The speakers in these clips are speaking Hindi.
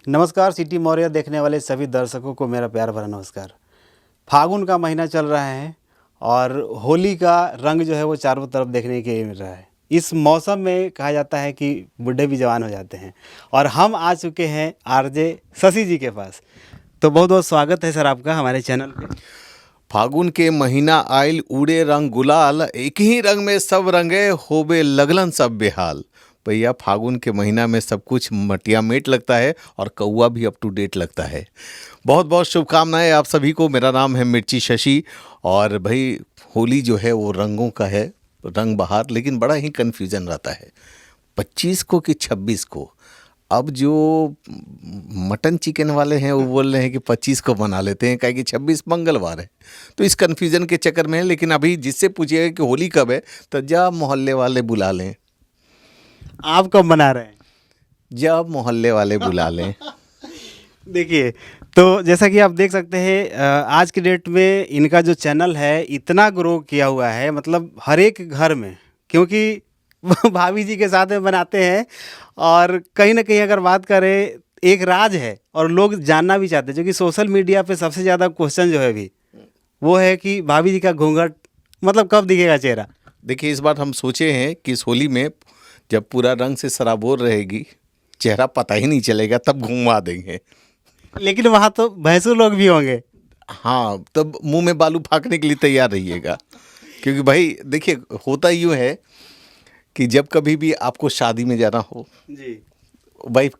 नमस्कार सिटी मौर्य देखने वाले सभी दर्शकों को मेरा प्यार भरा नमस्कार। फागुन का महीना चल रहा है और होली का रंग जो है वो चारों तरफ देखने के लिए मिल रहा है। इस मौसम में कहा जाता है कि बूढ़े भी जवान हो जाते हैं और हम आ चुके हैं आरजे शशि जी के पास। तो बहुत बहुत स्वागत है सर आपका हमारे चैनल पे। फागुन के महीना आइल उड़े रंग गुलाल, एक ही रंग में सब रंगे होबे लगलन सब बेहाल। भैया फागुन के महीना में सब कुछ मटिया मेट लगता है और कौआ भी अप टू डेट लगता है। बहुत बहुत शुभकामनाएं आप सभी को। मेरा नाम है मिर्ची शशि। और भाई होली जो है वो रंगों का है, रंग बहार, लेकिन बड़ा ही कन्फ्यूज़न रहता है 25 को कि 26 को। अब जो मटन चिकन वाले हैं वो बोल रहे हैं कि 25 को बना लेते हैं, कि 26 मंगलवार है। तो इस कन्फ्यूज़न के चक्कर में है। लेकिन अभी जिससे पूछिएगा कि होली कब है तो जब मोहल्ले वाले बुला लें। आप कब मना रहे हैं? जब मोहल्ले वाले बुला लें। देखिए, तो जैसा कि आप देख सकते हैं आज की डेट में इनका जो चैनल है इतना ग्रो किया हुआ है, मतलब हर एक घर में, क्योंकि भाभी जी के साथ में बनाते हैं। और कहीं ना कहीं अगर बात करें, एक राज है और लोग जानना भी चाहते हैं, जो कि सोशल मीडिया पे सबसे ज़्यादा क्वेश्चन जो है अभी वो है कि भाभी जी का घूंघट मतलब कब दिखेगा चेहरा। देखिए, इस बार हम सोचे हैं कि इस होली में जब पूरा रंग से सराबोर रहेगी, चेहरा पता ही नहीं चलेगा, तब घुमा देंगे। लेकिन वहाँ तो भैंसुर लोग भी होंगे। हाँ, तब मुंह में बालू फाँकने के लिए तैयार रहिएगा। क्योंकि भाई देखिए, होता यूँ है कि जब कभी भी आपको शादी में जाना हो, जी, वाइफ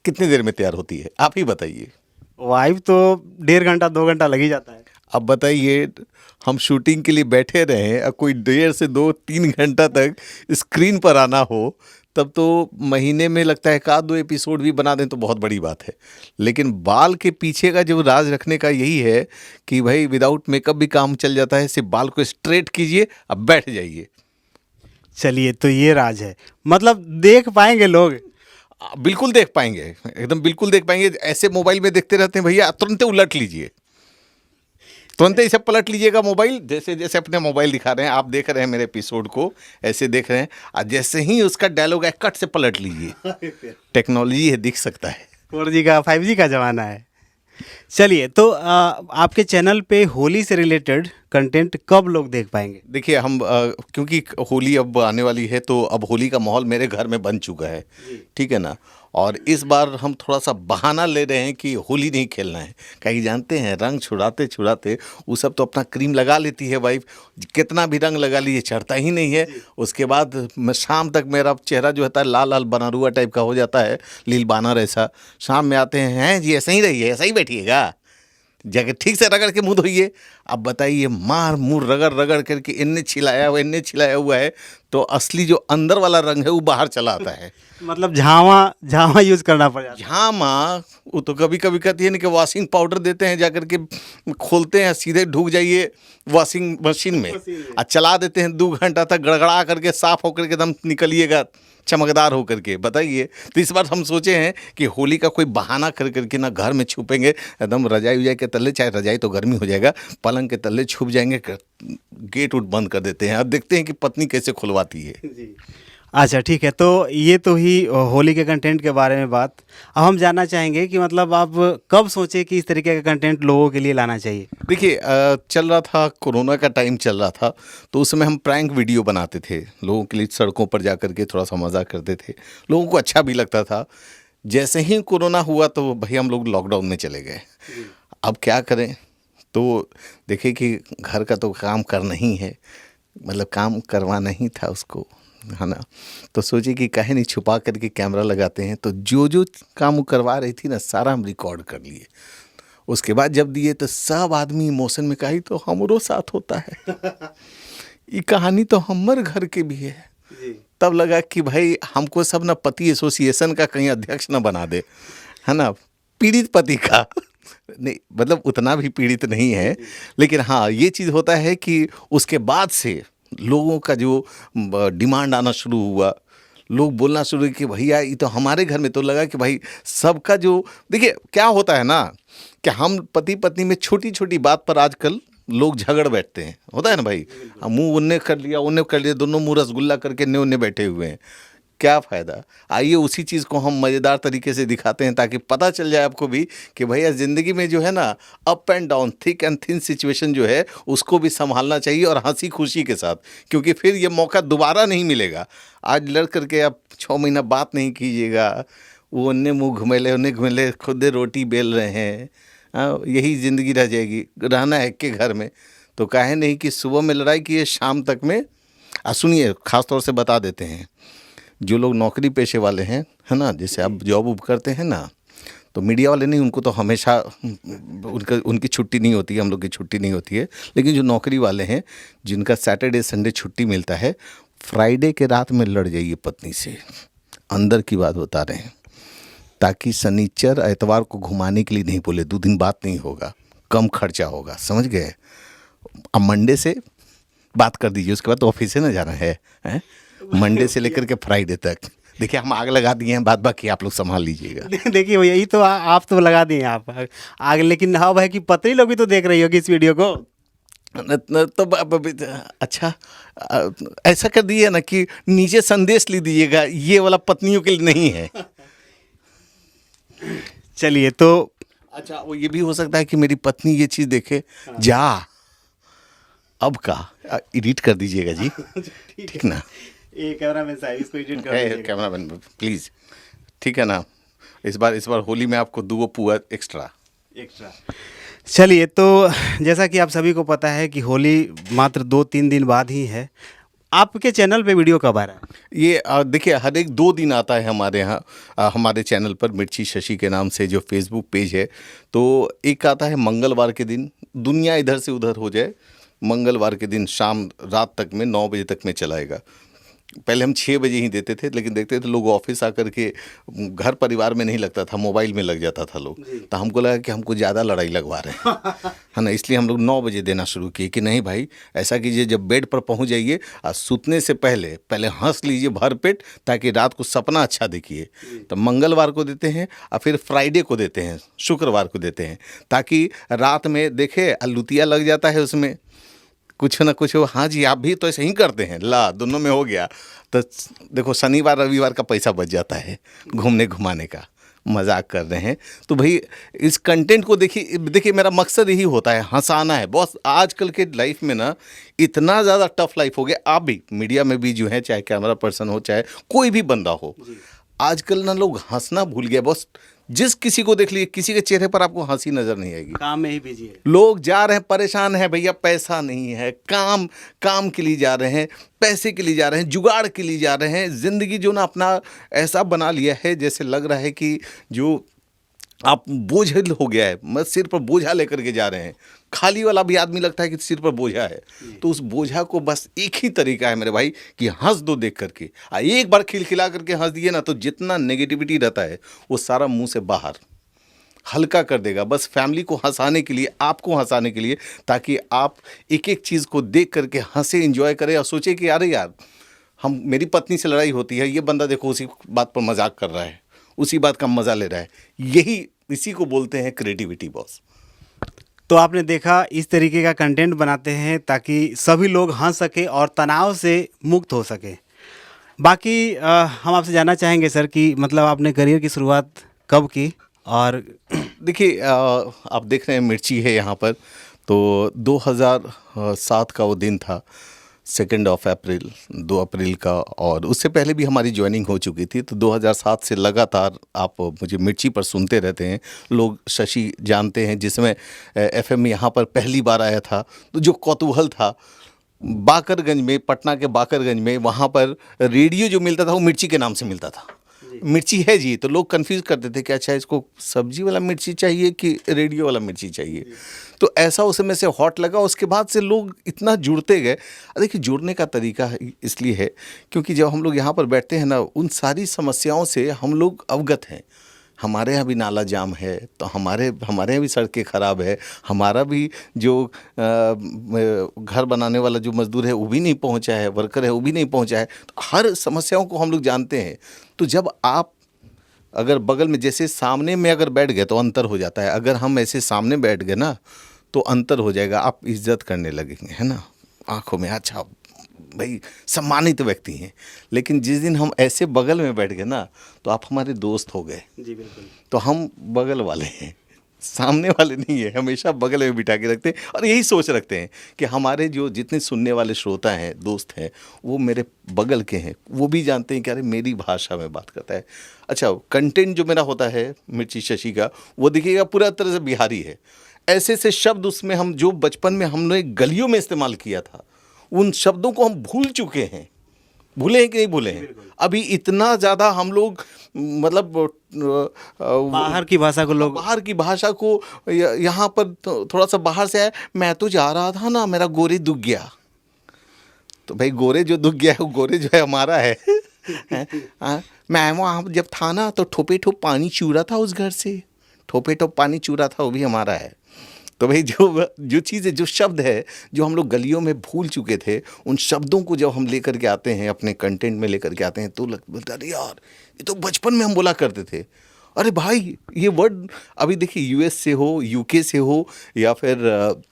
कितनी देर में तैयार होती है आप ही बताइए। वाइफ तो 1.5 घंटा 2 घंटा लग ही जाता है। अब बताइए, हम शूटिंग के लिए बैठे रहें और कोई 1.5 से 2-3 घंटा तक स्क्रीन पर आना हो, तब तो महीने में लगता है का 2 एपिसोड भी बना दें तो बहुत बड़ी बात है। लेकिन बाल के पीछे का जो राज रखने का यही है कि भाई विदाउट मेकअप भी काम चल जाता है। सिर्फ बाल को स्ट्रेट कीजिए, अब बैठ जाइए। चलिए, तो ये राज है, मतलब देख पाएंगे लोग। बिल्कुल देख पाएंगे, एकदम बिल्कुल देख पाएंगे। ऐसे मोबाइल में देखते रहते हैं भैया, तुरंत उलट लीजिए, तुरंत ही सब पलट लीजिएगा मोबाइल। जैसे जैसे अपने मोबाइल दिखा रहे हैं, आप देख रहे हैं मेरे एपिसोड को, ऐसे देख रहे हैं, और जैसे ही उसका डायलॉग है कट से पलट लीजिए। टेक्नोलॉजी है, दिख सकता है। 4G का 5G का ज़माना है। चलिए, तो आपके चैनल पे होली से रिलेटेड कंटेंट कब लोग देख पाएंगे? देखिए, हम क्योंकि होली अब आने वाली है, तो अब होली का माहौल मेरे घर में बन चुका है, ठीक है ना। और इस बार हम थोड़ा सा बहाना ले रहे हैं कि होली नहीं खेलना है। कहीं जानते हैं, रंग छुड़ाते छुड़ाते वो सब तो अपना क्रीम लगा लेती है वाइफ। कितना भी रंग लगा लीजिए, चढ़ता ही नहीं है। उसके बाद मैं शाम तक मेरा चेहरा जो होता है लाल लाल बनारुआ टाइप का हो जाता है, लील बानर ऐसा। शाम में आते हैं जी, ऐसे ही रहिए, ऐसा ही बैठिएगा, जगह ठीक से रगड़ के मुंह धोइए। अब बताइए, मार मुंह रगड़ रगड़ करके इन्ने छिलाया हुआ है, तो असली जो अंदर वाला रंग है वो बाहर चला आता है। मतलब झावा यूज़ करना पड़ जाता है। यहाँ माँ वो तो कभी कभी कहती है ना कि वॉशिंग पाउडर देते हैं, जाकर के खोलते हैं, सीधे ढूक जाइए वॉशिंग मशीन में और चला देते हैं। 2 घंटा तक गड़गड़ा करके साफ होकर के एकदम निकलिएगा, चमकदार होकर के। बताइए, तो इस बार हम सोचे हैं कि होली का कोई बहाना कर करके ना घर में छुपेंगे, एकदम रजाई उजाई के तल्ले, चाहे रजाई तो गर्मी हो जाएगा, पलंग के तल्ले छुप जाएंगे, गेट उट बंद कर देते हैं और देखते हैं कि पत्नी कैसे खुलवाती है। जी, अच्छा ठीक है। तो ये तो ही होली के कंटेंट के बारे में बात। अब हम जानना चाहेंगे कि मतलब आप कब सोचे कि इस तरीके का कंटेंट लोगों के लिए लाना चाहिए? देखिए, चल रहा था, कोरोना का टाइम चल रहा था, तो उस समय हम प्रैंक वीडियो बनाते थे लोगों के लिए, सड़कों पर जा कर के थोड़ा सा मज़ा करते थे, लोगों को अच्छा भी लगता था। जैसे ही कोरोना हुआ तो भाई हम लोग लॉकडाउन में चले गए। अब क्या करें, तो देखिए कि घर का तो काम करना ही है, मतलब काम करवाना ही था उसको, है ना। तो सोचे कि काहे नहीं छुपा करके कैमरा लगाते हैं। तो जो जो काम वो करवा रही थी ना, सारा हम रिकॉर्ड कर लिए। उसके बाद जब दिए तो सब आदमी इमोशन में कही तो हमरो साथ होता है। ये कहानी तो हमारे घर के भी है। तब लगा कि भाई हमको सब ना पति एसोसिएशन का कहीं अध्यक्ष ना बना दे, है ना, पीड़ित पति का। नहीं, मतलब उतना भी पीड़ित नहीं है, लेकिन हाँ ये चीज़ होता है कि उसके बाद से लोगों का जो डिमांड आना शुरू हुआ, लोग बोलना शुरू कि भैया ये तो हमारे घर में। तो लगा कि भाई सबका जो, देखिए क्या होता है ना कि हम पति पत्नी में छोटी छोटी बात पर आजकल लोग झगड़ बैठते हैं, होता है ना भाई। मुंह उन्ने कर लिया, दोनों मुंह रसगुल्ला करके ने उन्ने बैठे हुए हैं। क्या फ़ायदा। आइए उसी चीज़ को हम मज़ेदार तरीके से दिखाते हैं ताकि पता चल जाए आपको भी कि भैया ज़िंदगी में जो है ना, up and down, thick and thin situation जो है उसको भी संभालना चाहिए और हंसी खुशी के साथ, क्योंकि फिर ये मौका दोबारा नहीं मिलेगा। आज लड़ करके आप 6 महीना बात नहीं कीजिएगा, वो उन्ने मुँह घुमेले उन्हें घुमेले खुद रोटी बेल रहे हैं। यही ज़िंदगी रह जाएगी, रहना है के घर में। तो काहे नहीं कि सुबह में लड़ाई की है, शाम तक में। सुनिए, ख़ास तौर से बता देते हैं, जो लोग नौकरी पेशे वाले हैं, है ना, जैसे आप जॉब वॉब करते हैं ना, तो मीडिया वाले नहीं, उनको तो हमेशा उनकी छुट्टी नहीं होती है, हम लोग की छुट्टी नहीं होती है। लेकिन जो नौकरी वाले हैं, जिनका सैटरडे संडे छुट्टी मिलता है, फ्राइडे के रात में लड़ जाइए पत्नी से, अंदर की बात बता रहे हैं, ताकि शनिचर एतवार को घुमाने के लिए नहीं बोले, 2 दिन बात नहीं होगा, कम खर्चा होगा, समझ गए। अब मंडे से बात कर दीजिए, उसके बाद तो ऑफिस से ना जाना है, हैं? मंडे से लेकर के फ्राइडे तक। देखिए हम आग लगा दिए हैं, बाद बाकी आप लोग संभाल लीजिएगा। देखिए भैया, यही तो आप तो लगा दिए आप आगे, लेकिन हाँ भाई कि पत्नी लोग भी तो देख रही होगी इस वीडियो को। तो अच्छा, ऐसा कर दिए ना कि नीचे संदेश लिख दीजिएगा, ये वाला पत्नियों के लिए नहीं है। चलिए तो अच्छा, वो ये भी हो सकता है कि मेरी पत्नी ये चीज़ देखे, जा अब का एडिट कर दीजिएगा जी, ठीक ना। ये कैमरा मैन साहब इसको एडिट कर है दीजिएगा। कैमरा मैन प्लीज़, ठीक है ना। इस बार होली में आपको 2 पुआ एक्स्ट्रा। चलिए तो जैसा कि आप सभी को पता है कि होली मात्र 2-3 दिन बाद ही है। आपके चैनल पे वीडियो कब आ रहा है? ये देखिए, हर एक 2 दिन आता है हमारे यहाँ, हमारे चैनल पर मिर्ची शशि के नाम से जो फेसबुक पेज है। तो एक आता है मंगलवार के दिन, दुनिया इधर से उधर हो जाए, मंगलवार के दिन शाम रात तक में 9 बजे तक में चलाएगा। पहले हम 6 बजे ही देते थे, लेकिन देखते थे लोग ऑफिस आकर के, घर परिवार में नहीं लगता था, मोबाइल में लग जाता था लोग। तो हमको लगा कि हमको ज़्यादा लड़ाई लगवा रहे हैं, है ना। इसलिए हम लोग 9 बजे देना शुरू किए कि नहीं भाई, ऐसा कीजिए, जब बेड पर पहुंच जाइए और सूतने से पहले हंस लीजिए भर पेट, ताकि रात को सपना अच्छा देखिए। तो मंगलवार को देते हैं और फिर फ्राइडे को देते हैं, शुक्रवार को देते हैं, ताकि रात में देखे लुतिया लग जाता है उसमें कुछ ना कुछ हो। हाँ जी, आप भी तो ऐसे ही करते हैं, ला दोनों में हो गया। तो देखो, शनिवार रविवार का पैसा बच जाता है घूमने घुमाने का। मजाक कर रहे हैं तो भाई, इस कंटेंट को देखिए मेरा मकसद यही होता है, हंसाना है बॉस। आजकल के लाइफ में ना इतना ज़्यादा टफ लाइफ हो गया। आप भी मीडिया में भी जो है, चाहे कैमरा पर्सन हो, चाहे कोई भी बंदा हो, आजकल ना लोग हंसना भूल गए बॉस। जिस किसी को देख लीजिए, किसी के चेहरे पर आपको हंसी नजर नहीं आएगी, काम में ही बिजी है। लोग जा रहे हैं, परेशान है भैया, पैसा नहीं है, काम के लिए जा रहे हैं, पैसे के लिए जा रहे हैं, जुगाड़ के लिए जा रहे हैं। ज़िंदगी जो ना अपना ऐसा बना लिया है, जैसे लग रहा है कि जो आप बोझिल हो गया है, मैं सिर पर बोझा लेकर के जा रहे हैं। खाली वाला भी आदमी लगता है कि सिर पर बोझा है। तो उस बोझा को बस एक ही तरीका है मेरे भाई, कि हंस दो देख करके। एक बार खिलखिला करके हंस दिए ना, तो जितना नेगेटिविटी रहता है वो सारा मुंह से बाहर हल्का कर देगा। बस फैमिली को हंसाने के लिए, आपको हंसाने के लिए, ताकि आप एक एक चीज़ को देख करके हंसे, एंजॉय करें और सोचे कि अरे यार, मेरी पत्नी से लड़ाई होती है, ये बंदा देखो उसी बात पर मजाक कर रहा है, उसी बात का मज़ा ले रहा है। इसी को बोलते हैं क्रिएटिविटी बॉस। तो आपने देखा, इस तरीके का कंटेंट बनाते हैं ताकि सभी लोग हंस सके और तनाव से मुक्त हो सके। बाकी हम आपसे जानना चाहेंगे सर कि मतलब आपने करियर की शुरुआत कब की? और देखिए, आप देख रहे हैं मिर्ची है यहाँ पर, तो 2007 का वो दिन था, 2 अप्रैल, 2 अप्रैल का। और उससे पहले भी हमारी ज्वाइनिंग हो चुकी थी। तो 2007 से लगातार आप मुझे मिर्ची पर सुनते रहते हैं। लोग शशि जानते हैं, जिसमें FM यहाँ पर पहली बार आया था। तो जो कौतूहल था, बाकरगंज में, पटना के बाकरगंज में, वहाँ पर रेडियो जो मिलता था वो मिर्ची के नाम से मिलता था। मिर्ची है जी, तो लोग कंफ्यूज करते थे कि अच्छा, इसको सब्जी वाला मिर्ची चाहिए कि रेडियो वाला मिर्ची चाहिए। तो ऐसा उस समय से हॉट लगा। उसके बाद से लोग इतना जुड़ते गए। देखिए, जुड़ने का तरीका इसलिए है क्योंकि जब हम लोग यहाँ पर बैठते हैं ना, उन सारी समस्याओं से हम लोग अवगत हैं। हमारे यहाँ भी नाला जाम है, तो हमारे यहाँ भी सड़कें ख़राब है, हमारा भी जो घर बनाने वाला जो मज़दूर है वो भी नहीं पहुँचा है, वर्कर है वो भी नहीं पहुँचा है। तो हर समस्याओं को हम लोग जानते हैं। तो जब आप अगर बगल में, जैसे सामने में अगर बैठ गए तो अंतर हो जाता है। अगर हम ऐसे सामने बैठ गए ना तो अंतर हो जाएगा, आप इज्जत करने लगेंगे, है ना, आँखों में। अच्छा भाई सम्मानित व्यक्ति हैं, लेकिन जिस दिन हम ऐसे बगल में बैठ गए ना तो आप हमारे दोस्त हो गए। जी बिल्कुल। तो हम बगल वाले हैं, सामने वाले नहीं है, हमेशा बगल में बिठा के रखते हैं और यही सोच रखते हैं कि हमारे जो जितने सुनने वाले श्रोता हैं, दोस्त हैं, वो मेरे बगल के हैं, वो भी जानते हैं कि अरे मेरी भाषा में बात करता है। अच्छा, कंटेंट जो मेरा होता है मिर्ची शशि का, वो देखिएगा पूरा तरह से बिहारी है। ऐसे ऐसे शब्द उसमें हम जो बचपन में हमने गलियों में इस्तेमाल किया था, उन शब्दों को हम भूल चुके हैं। भूले हैं कि नहीं भूले हैं? अभी इतना ज़्यादा हम लोग मतलब बाहर की भाषा को लोग, बाहर की भाषा को यहाँ पर थोड़ा सा बाहर से आया, मैं तो जा रहा था ना, मेरा गोरे दुख गया। तो भाई गोरे जो दुख गया है वो गोरे जो है हमारा है। मैं वहाँ जब था ना तो ठोपे ठोप पानी चू रहा था उस घर से, ठोपे ठोप पानी चू रहा था, वो भी हमारा है। तो भाई जो चीज़ें, जो शब्द है जो हम लोग गलियों में भूल चुके थे, उन शब्दों को जब हम लेकर के आते हैं, अपने कंटेंट में लेकर के आते हैं, तो बोलते अरे यार ये तो बचपन में हम बोला करते थे। अरे भाई ये वर्ड अभी देखिए यूएस से हो, यूके से हो, या फिर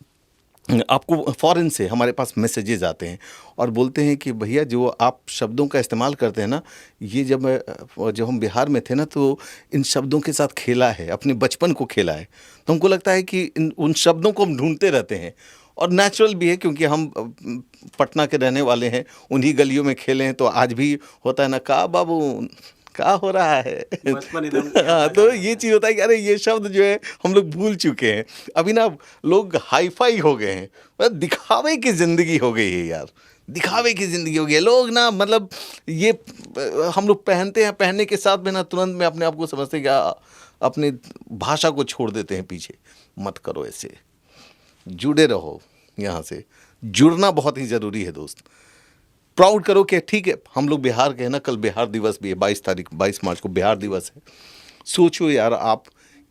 आपको फॉरेन से हमारे पास मैसेजेस आते हैं और बोलते हैं कि भैया जो आप शब्दों का इस्तेमाल करते हैं ना, ये जब हम बिहार में थे ना तो इन शब्दों के साथ खेला है, अपने बचपन को खेला है। तो हमको लगता है कि उन शब्दों को हम ढूंढते रहते हैं और नेचुरल भी है, क्योंकि हम पटना के रहने वाले हैं, उन्हीं गलियों में खेले हैं। तो आज भी होता है ना, का बाबू क्या हो रहा है। हाँ, तो ये चीज़ होता है कि अरे ये शब्द जो है हम लोग भूल चुके हैं। अभी ना लोग हाईफाई हो गए हैं, मतलब दिखावे की ज़िंदगी हो गई है यार, दिखावे की ज़िंदगी हो गई है। लोग ना मतलब ये हम लोग पहनते हैं, पहनने के साथ में ना तुरंत में अपने आप को समझते हैं कि अपनी भाषा को छोड़ देते हैं पीछे। मत करो ऐसे, जुड़े रहो, यहाँ से जुड़ना बहुत ही ज़रूरी है दोस्त। प्राउड करो कि ठीक है हम लोग बिहार के हैं ना, कल बिहार दिवस भी है, 22 मार्च को बिहार दिवस है। सोचो यार आप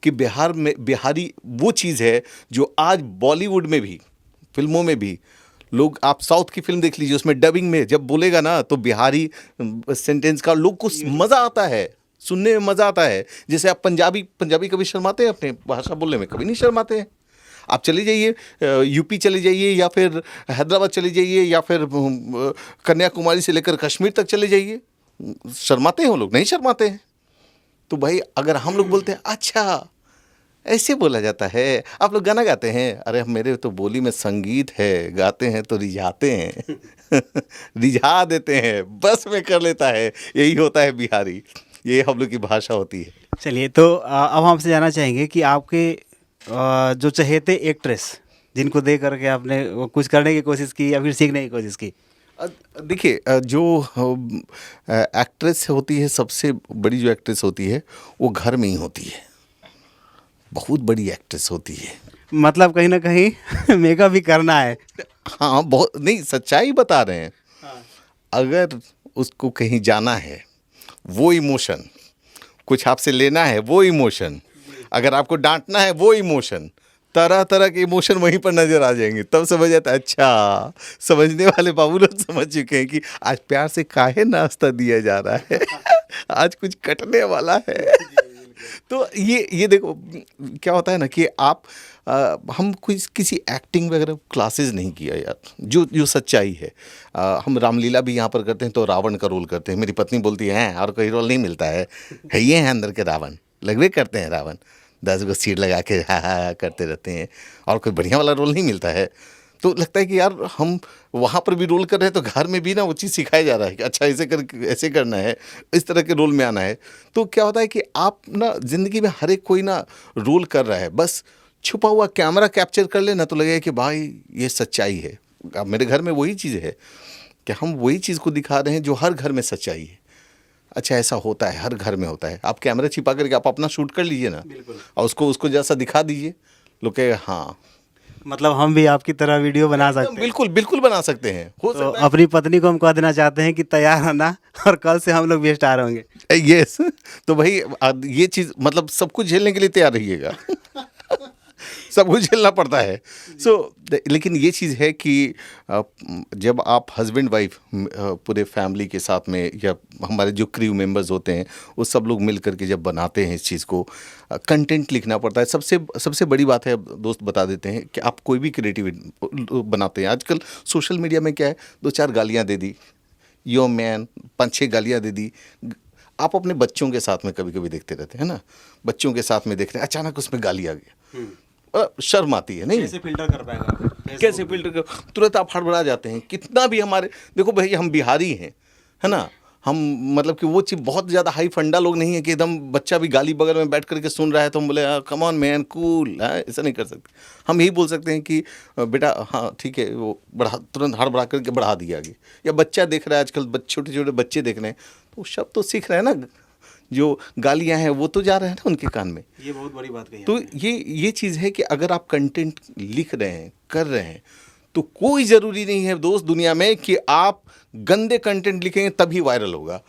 कि बिहार में बिहारी वो चीज़ है जो आज बॉलीवुड में भी, फिल्मों में भी लोग, आप साउथ की फिल्म देख लीजिए, उसमें डबिंग में जब बोलेगा ना तो बिहारी सेंटेंस का लोग को मज़ा आता है, सुनने में मज़ा आता है। जैसे आप पंजाबी कभी शर्माते हैं अपने भाषा बोलने में? कभी नहीं शर्माते हैं। आप चले जाइए यूपी चले जाइए, या फिर हैदराबाद चले जाइए, या फिर कन्याकुमारी से लेकर कश्मीर तक चले जाइए, शर्माते हैं वो लोग? नहीं शर्माते हैं। तो भाई अगर हम लोग बोलते हैं अच्छा ऐसे बोला जाता है, आप लोग गाना गाते हैं, अरे मेरे तो बोली में संगीत है, गाते हैं तो रिझाते हैं। रिझा देते हैं, बस में कर लेता है। यही होता है बिहारी, ये हम लोग की भाषा होती है। चलिए तो अब हमसे जानना चाहेंगे कि आपके जो चहेते एक्ट्रेस जिनको देख करके आपने वो कुछ करने की कोशिश की या फिर सीखने की कोशिश की? देखिए जो एक्ट्रेस होती है, सबसे बड़ी जो एक्ट्रेस होती है वो घर में ही होती है। बहुत बड़ी एक्ट्रेस होती है, मतलब कहीं ना कहीं मेकअप भी करना है। हाँ, बहुत नहीं, सच्चाई बता रहे हैं। अगर उसको कहीं जाना है, वो इमोशन, कुछ आपसे लेना है वो इमोशन, अगर आपको डांटना है वो इमोशन, तरह तरह के इमोशन वहीं पर नजर आ जाएंगे। तब समझ आता है, अच्छा समझने वाले बाबू लोग समझ चुके हैं कि आज प्यार से काहे नाश्ता दिया जा रहा है। आज कुछ कटने वाला है। तो ये देखो क्या होता है ना कि आप हम किसी एक्टिंग वगैरह क्लासेस नहीं किया यार, जो सच्चाई है। हम रामलीला भी यहाँ पर करते हैं तो रावण का रोल करते हैं। मेरी पत्नी बोलती है और कोई रोल नहीं मिलता है, ये है अंदर के रावण, लगवे करते हैं रावण, 10 गो सीट लगा के हा करते रहते हैं, और कोई बढ़िया वाला रोल नहीं मिलता है। तो लगता है कि यार हम वहाँ पर भी रोल कर रहे हैं तो घर में भी ना वो चीज़ सिखाया जा रहा है कि अच्छा ऐसे करना है, इस तरह के रोल में आना है। तो क्या होता है कि आप ना ज़िंदगी में हर एक कोई ना रोल कर रहा है, बस छुपा हुआ कैमरा कैप्चर कर लेना तो लगेगा कि भाई ये सच्चाई है। अब मेरे घर में वही चीज़ है कि हम वही चीज़ को दिखा रहे हैं जो हर घर में सच्चाई है। अच्छा ऐसा होता है, हर घर में होता है। आप कैमरा छिपा करके आप अपना शूट कर लीजिए ना, और उसको जैसा दिखा दीजिए, लोग कहेगा हाँ, मतलब हम भी आपकी तरह वीडियो बना सकते हैं। बिल्कुल बिल्कुल बना सकते हैं। हो तो सकता है अपनी पत्नी को हम कह देना चाहते हैं कि तैयार रहना, और कल से हम लोग भी स्टार होंगे। यस। तो भाई ये चीज़ मतलब सब कुछ झेलने के लिए तैयार रहिएगा। सब कुछ झेलना पड़ता है। लेकिन ये चीज़ है कि जब आप हस्बैंड वाइफ पूरे फैमिली के साथ में या हमारे जो क्रू मेंबर्स होते हैं वो सब लोग मिल करके जब बनाते हैं इस चीज़ को, कंटेंट लिखना पड़ता है। सबसे बड़ी बात है, दोस्त बता देते हैं कि आप कोई भी क्रिएटिविटी बनाते हैं, आजकल सोशल मीडिया में क्या है, 2-4 गालियाँ दे दी, यो मैन 5-6 गालियाँ दे दी। आप अपने बच्चों के साथ में कभी कभी देखते रहते हैं ना, बच्चों के साथ में देख रहे हैं, अचानक उसमें गाली आ गई, शर्म आती है नहीं, कैसे फिल्टर कर पाएगा, कैसे फिल्टर कर, तुरंत आप हड़बड़ा जाते हैं। कितना भी हमारे देखो भाई, हम बिहारी हैं, है ना, हम मतलब कि वो चीज़ बहुत ज़्यादा हाई फंडा लोग नहीं है कि एकदम बच्चा भी गाली बगल में बैठ करके सुन रहा है तो हम बोले कम ऑन मैन कूल, ऐसा नहीं कर सकते। हम यही बोल सकते हैं कि बेटा हाँ ठीक है, वो बढ़ा, तुरंत हड़बड़ा करके बढ़ा दिया आगे। या बच्चा देख रहा है, आजकल छोटे छोटे बच्चे देख रहे हैं तो शब्द तो सीख रहे हैं ना, जो गालियाँ हैं वो तो जा रहे हैं ना उनके कान में। ये बहुत बड़ी बात कही तो ये चीज़ है कि अगर आप कंटेंट लिख रहे हैं, कर रहे हैं, तो कोई ज़रूरी नहीं है दोस्त दुनिया में कि आप गंदे कंटेंट लिखेंगे तभी वायरल होगा।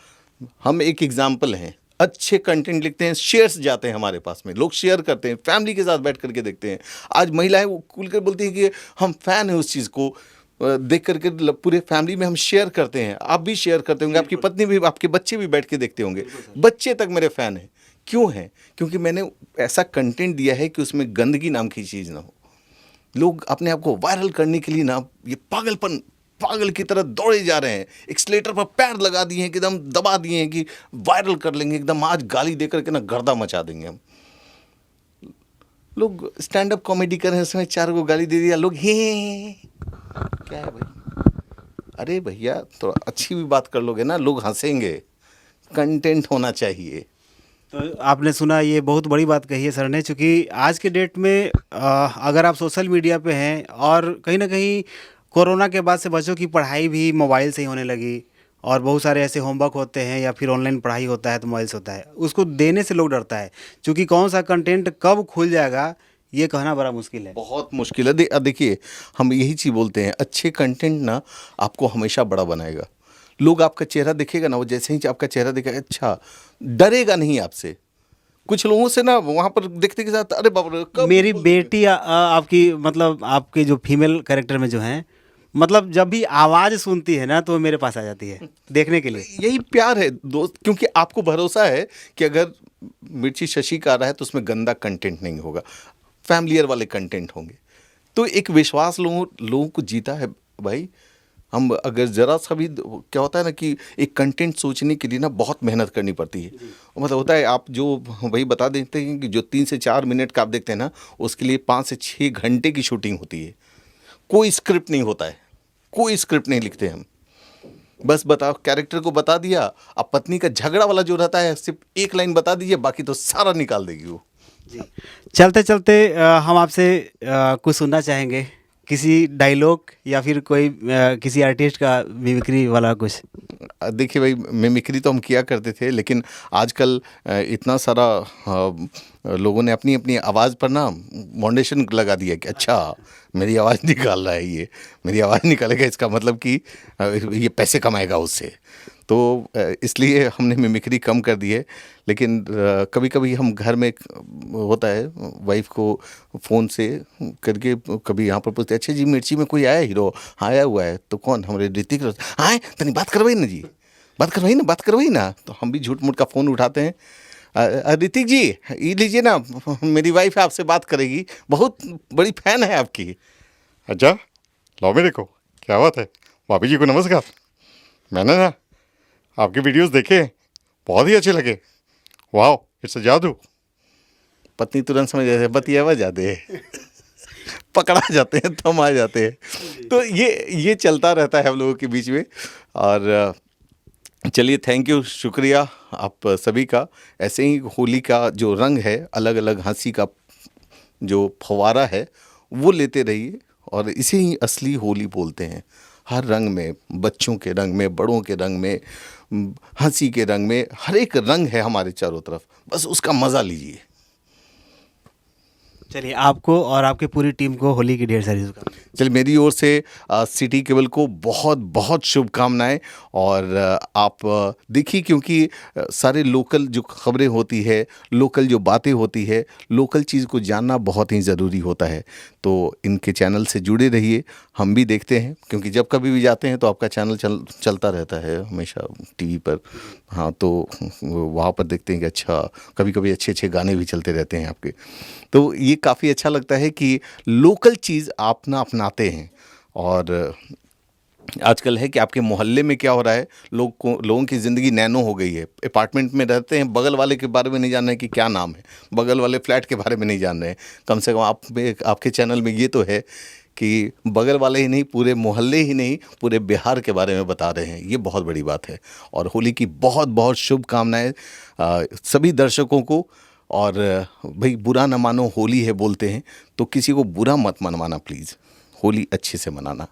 हम एक एग्जाम्पल हैं, अच्छे कंटेंट लिखते हैं, शेयर्स जाते हैं हमारे पास में, लोग शेयर करते हैं, फैमिली के साथ बैठ करके देखते हैं। आज महिलाएं वो खुल कर बोलती हैं कि हम फ़ैन हैं उस चीज़ को देख करके, पूरे फैमिली में हम शेयर करते हैं। आप भी शेयर करते होंगे, आपकी पत्नी भी, आपके बच्चे भी बैठ के देखते होंगे, बच्चे तक मेरे फ़ैन हैं। क्यों हैं? क्योंकि मैंने ऐसा कंटेंट दिया है कि उसमें गंदगी नाम की चीज़ ना हो। लोग अपने आप को वायरल करने के लिए ना ये पागल की तरह दौड़े जा रहे हैं, एक्सीलेटर पर पैर लगा दिए हैं कि एकदम दबा दिए हैं कि वायरल कर लेंगे, एकदम आज गाली दे करके ना गर्दा मचा देंगे हम। लोग स्टैंड अप कॉमेडी कर रहे हैं, उसमें 4 को गाली दे दिया, लोग हे क्या है भाई? अरे भैया तो अच्छी भी बात कर लोगे ना, लोग हंसेंगे। कंटेंट होना चाहिए। तो आपने सुना, ये बहुत बड़ी बात कही है सर ने, चूँकि आज के डेट में अगर आप सोशल मीडिया पे हैं और कहीं ना कहीं कोरोना के बाद से बच्चों की पढ़ाई भी मोबाइल से ही होने लगी, और बहुत सारे ऐसे होमवर्क होते हैं या फिर ऑनलाइन पढ़ाई होता है तो मोबाइल से होता है, उसको देने से लोग डरता है, क्योंकि कौन सा कंटेंट कब खुल जाएगा ये कहना बड़ा मुश्किल है। बहुत मुश्किल है। देखिए हम यही चीज़ बोलते हैं, अच्छे कंटेंट ना आपको हमेशा बड़ा बनाएगा। लोग आपका चेहरा देखेगा ना, वो जैसे ही आपका चेहरा देखेगा, अच्छा डरेगा नहीं आपसे। कुछ लोगों से ना वहाँ पर देखते के साथ, अरे बाप रे, कब मेरी बेटी आपकी मतलब आपके जो फीमेल कैरेक्टर में जो हैं, मतलब जब भी आवाज़ सुनती है ना तो वो मेरे पास आ जाती है देखने के लिए। यही प्यार है दोस्त, क्योंकि आपको भरोसा है कि अगर मिर्ची शशि का आ रहा है तो उसमें गंदा कंटेंट नहीं होगा, फैमिलियर वाले कंटेंट होंगे। तो एक विश्वास लोगों को जीता है भाई। हम अगर ज़रा सा भी, क्या होता है ना कि एक कंटेंट सोचने के लिए ना बहुत मेहनत करनी पड़ती है। मतलब होता है, आप जो वही बता देते हैं कि जो 3 से 4 मिनट का आप देखते हैं ना, उसके लिए 5 से 6 घंटे की शूटिंग होती है। कोई स्क्रिप्ट नहीं होता है, कोई स्क्रिप्ट नहीं लिखते हम, बस बताओ, कैरेक्टर को बता दिया। अब पत्नी का झगड़ा वाला जो रहता है, सिर्फ एक लाइन बता दीजिए, बाकी तो सारा निकाल देगी वो। जी, चलते चलते हम आपसे कुछ सुनना चाहेंगे, किसी डायलॉग या फिर कोई किसी आर्टिस्ट का मिमिक्री वाला कुछ। देखिए भाई, मिमिक्री तो हम किया करते थे, लेकिन आजकल इतना सारा लोगों ने अपनी अपनी आवाज़ पर ना फाउंडेशन लगा दिया कि अच्छा मेरी आवाज़ निकाल रहा है, ये मेरी आवाज़ निकालेगा, इसका मतलब कि ये पैसे कमाएगा उससे। तो इसलिए हमने मिमिक्री कम कर दी है। लेकिन कभी कभी हम घर में, होता है, वाइफ को फ़ोन से करके कभी यहाँ पर पूछते, अच्छा जी मिर्ची में कोई आया हीरो? हाँ आया हुआ है। तो कौन? हमारे ऋतिक रोशन। हाँ तनी बात करवाई ना जी, बात करवाई ना। तो हम भी झूठ मूठ का फ़ोन उठाते हैं, ऋतिक जी ये लीजिए ना, मेरी वाइफ आपसे बात करेगी, बहुत बड़ी फ़ैन है आपकी। अच्छा लो मेरे को, क्या बात है? भाभी जी को नमस्कार। मैंने ना आपके वीडियोस देखे, बहुत ही अच्छे लगे। वाह, इट्स अ जादू। पत्नी तुरंत समझ जाते हैं, बतियावा जाते हैं, पकड़ा जाते हैं, थम आ जाते हैं। तो ये चलता रहता है हम लोगों के बीच में। और चलिए, थैंक यू, शुक्रिया आप सभी का। ऐसे ही होली का जो रंग है, अलग अलग हंसी का जो फव्वारा है, वो लेते रहिए, और इसे ही असली होली बोलते हैं। हर रंग में, बच्चों के रंग में, बड़ों के रंग में, हंसी के रंग में, हर एक रंग है हमारे चारों तरफ, बस उसका मज़ा लीजिए। चलिए, आपको और आपकी पूरी टीम को होली की ढेर सारी शुभकामनाएं। चलिए, मेरी ओर से सिटी केबल को बहुत बहुत शुभकामनाएं। और आप देखिए, क्योंकि सारे लोकल जो खबरें होती है, लोकल जो बातें होती है, लोकल चीज़ को जानना बहुत ही ज़रूरी होता है। तो इनके चैनल से जुड़े रहिए, हम भी देखते हैं, क्योंकि जब कभी भी जाते हैं तो आपका चैनल चलता रहता है हमेशा टीवी पर। हाँ, तो वहाँ पर देखते हैं कि अच्छा, कभी कभी अच्छे अच्छे गाने भी चलते रहते हैं आपके। तो ये काफ़ी अच्छा लगता है कि लोकल चीज़ आप ना अपनाते हैं। और आजकल है कि आपके मोहल्ले में क्या हो रहा है, लोगों की ज़िंदगी नैनो हो गई है। अपार्टमेंट में रहते हैं, बगल वाले के बारे में नहीं जान रहे कि क्या नाम है, बगल वाले फ्लैट के बारे में नहीं जान रहे हैं। कम से कम आपके चैनल में ये तो है कि बगल वाले ही नहीं, पूरे मोहल्ले ही नहीं, पूरे बिहार के बारे में बता रहे हैं। ये बहुत बड़ी बात है। और होली की बहुत बहुत शुभकामनाएं सभी दर्शकों को। और भाई, बुरा ना मानो, होली है बोलते हैं, तो किसी को बुरा मत मनवाना प्लीज़। होली अच्छे से मनाना।